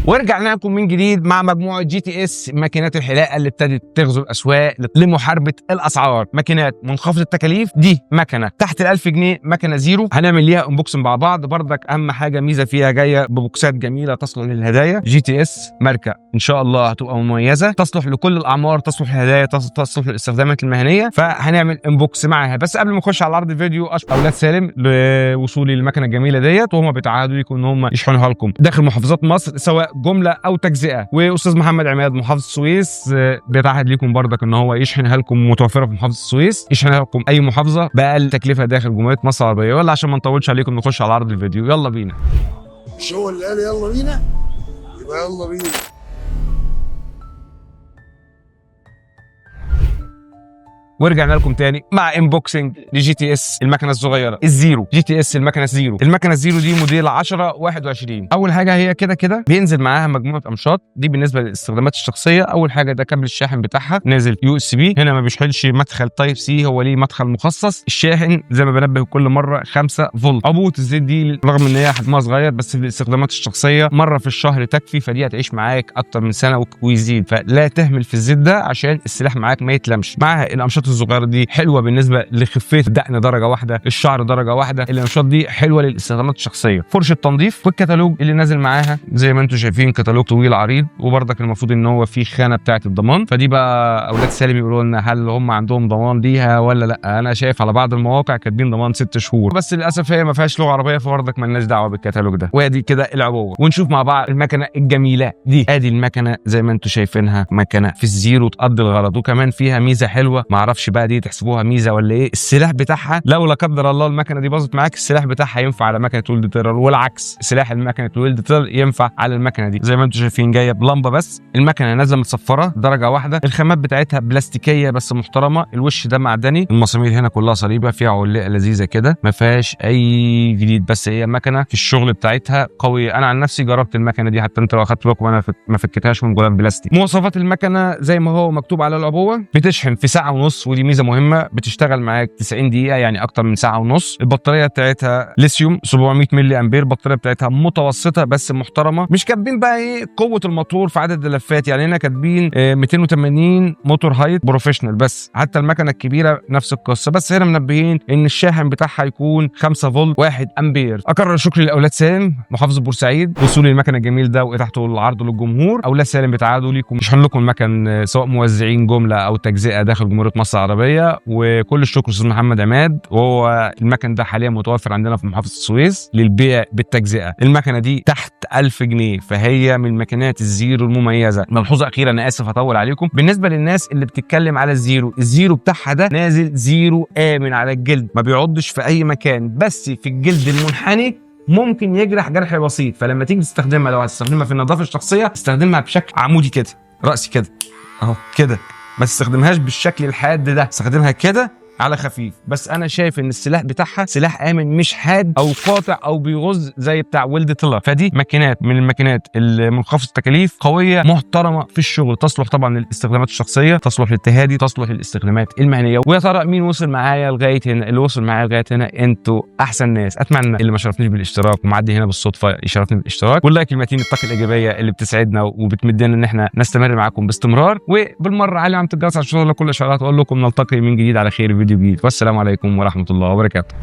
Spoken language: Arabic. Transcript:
ورجعنا لكم من جديد مع مجموعه جي تي اس، ماكينات الحلاقه اللي ابتدت تغزو الاسواق لمحاربه الاسعار. ماكينات منخفضه التكاليف، دي مكنه تحت ال 1000 جنيه، مكنه زيرو. هنعمل ليها انبوكسنج مع بعض. بردك اهم حاجه ميزه فيها جايه ببوكسات جميله تصلح للهدايا. جي تي اس ماركه ان شاء الله هتبقى مميزه، تصلح لكل الاعمار، تصلح للهدايا، تصلح للاستخدامات المهنيه. فهنعمل انبوكس معاها. بس قبل ما نخش على عرض الفيديو، اشكر اولاد سالم لوصولي للمكنه الجميله ديت، وهم بيتعهدوا لكم ان هم يشحنوها لكم داخل محافظات مصر سواء جمله او تجزئه. واستاذ محمد عماد محافظ السويس بيتعهد لكم بردك ان هو يشحنها لكم، متوفره في محافظه السويس، يشحنها لكم اي محافظه باقل تكلفه داخل جمهوريه مصر العربيه. ولا عشان ما نطولش عليكم نخش على عرض الفيديو، يلا بينا. مش هو اللي قال يلا بينا؟ يبقى يلا بينا. ورجعنا لكم تاني مع انبوكسنج لجي تي اس المكنه الصغيره الزيرو. جي تي اس المكنه الزيرو. المكنه الزيرو دي موديل 1021. اول حاجه هي كده بينزل معاها مجموعه امشاط، دي بالنسبه للاستخدامات الشخصيه. اول حاجه ده كابل الشاحن بتاعها نازل يو اس بي، هنا ما بيشحنش مدخل تايب سي، هو ليه مدخل مخصص. الشاحن زي ما بنبه كل مره 5 فولت. عبوه الزيت دي رغم ان هي حجمها صغير بس في الاستخدامات الشخصيه مره في الشهر تكفي، فدي هتعيش معاك اكتر من سنه ويزيد. فلا تهمل في الزيت ده عشان السلاح معاك ما يتلمش. معاها الامشاط الصغيره دي حلوه بالنسبه لخفيه الدقن درجه واحده، الشعر درجه واحده. الامشاط دي حلوه للاستخدامات الشخصيه. فرشه تنظيف، والكتالوج اللي نازل معاها زي ما انتم شايفين كتالوج طويل عريض، وبرضك المفروض ان هو فيه خانه بتاعه الضمان. فدي بقى اولاد سالم يقولوا لنا هل هم عندهم ضمان ليها ولا لا. انا شايف على بعض المواقع كاتبين ضمان 6 شهور، بس للاسف هي ما فيهاش لغه عربيه، فبرضك مالناش دعوه بالكتالوج ده. وادي كده العبوه. ونشوف مع بعض المكنه الجميله دي. ادي المكنه زي ما انتم شايفينها، مكنه في الزيرو تقضي الغرض. وكمان فيها ميزه حلوه، ما اعرفش بقى دي تحسبوها ميزه ولا ايه. السلاح بتاعها لو لا قدر الله المكنه دي باظت معاك، السلاح بتاعها ينفع على مكنه ويلد تيرر، والعكس سلاح المكنه ويلد تيرر ينفع على المكنه دي. زي ما انتم شايفين جايه بلمبه بس. المكنه نازله متصفره درجه واحده. الخامات بتاعتها بلاستيكيه بس محترمه. الوش ده معدني. المسامير هنا كلها صليبه، فيها علقه لذيذه كده، ما فيهاش اي جديد. بس هي مكنه في الشغل بتاعتها قويه. انا عن نفسي جربت المكنه دي، حتى انت لو اخدت بالكم انا ما فكتهاش من غلاف بلاستيك. مواصفات المكنه زي ما هو مكتوب على العبوه. بتشحن في ساعه ونص، ودي ميزه مهمه. بتشتغل معاك 90 دقيقه، يعني اكتر من ساعه ونص. البطاريه بتاعتها ليثيوم 700 ملي امبير. البطاريه بتاعتها متوسطه بس محترمه. مش كاتبين بقى ايه قوه الموتور في عدد اللفات، يعني هنا كاتبين 280 موتور هايت بروفيشنال بس. حتى المكنه الكبيره نفس القصه، بس هنا منبهين ان الشاحن بتاعها يكون 5 فولت 1 امبير. اكرر شكري لاولاد سالم محافظه بورسعيد وصول المكنه الجميل ده واتاحته العرض للجمهور. اولاد سالم بتعادوا ليكم يشحن لكم المكن سواء موزعين جمله او تجزئه داخل جمهوريه مصر العربيه. وكل الشكر استاذ محمد عماد، وهو المكن ده حاليا متوفر عندنا في محافظه السويس للبيع بالتجزئه. المكنه دي تحت 1000 جنيه، فهي من ماكينات الزيرو المميزه. ملحوظه اخيره، انا اسف هطول عليكم، بالنسبه للناس اللي بتتكلم على الزيرو، الزيرو بتاعها ده نازل زيرو امن على الجلد، ما بيعضش في اي مكان، بس في الجلد المنحني ممكن يجرح جرح بسيط. فلما تيجي تستخدمها، لو هتستخدمها في النظافه الشخصيه، استخدمها بشكل عمودي كده، راسي كده اهو كده، ما تستخدمهاش بالشكل الحاد ده، استخدمها كده على خفيف. بس انا شايف ان السلاح بتاعها سلاح امن، مش حاد او قاطع او بيغز زي بتاع ويلد تيرر. فدي ماكينات من الماكينات المنخفضه التكاليف، قويه محترمه في الشغل، تصلح طبعا للاستخدامات الشخصيه، تصلح للتهادي، تصلح للاستخدامات المهنيه. ويا ترى مين وصل معايا لغايه هنا؟ اللي وصل معايا لغايه هنا انتوا احسن ناس. اتمنى اللي ما شرفنيش بالاشتراك ومعدي هنا بالصدفه يشرفني بالاشتراك، واللايك المتين، الطاقه الايجابيه اللي بتسعدنا وبتمدنا ان احنا نستمر معاكم باستمرار. وبالمره على علامه الجرس عشان كل الاشعارات، واقول لكم نلتقي من جديد على خير فيديو جديد. والسلام عليكم ورحمه الله وبركاته.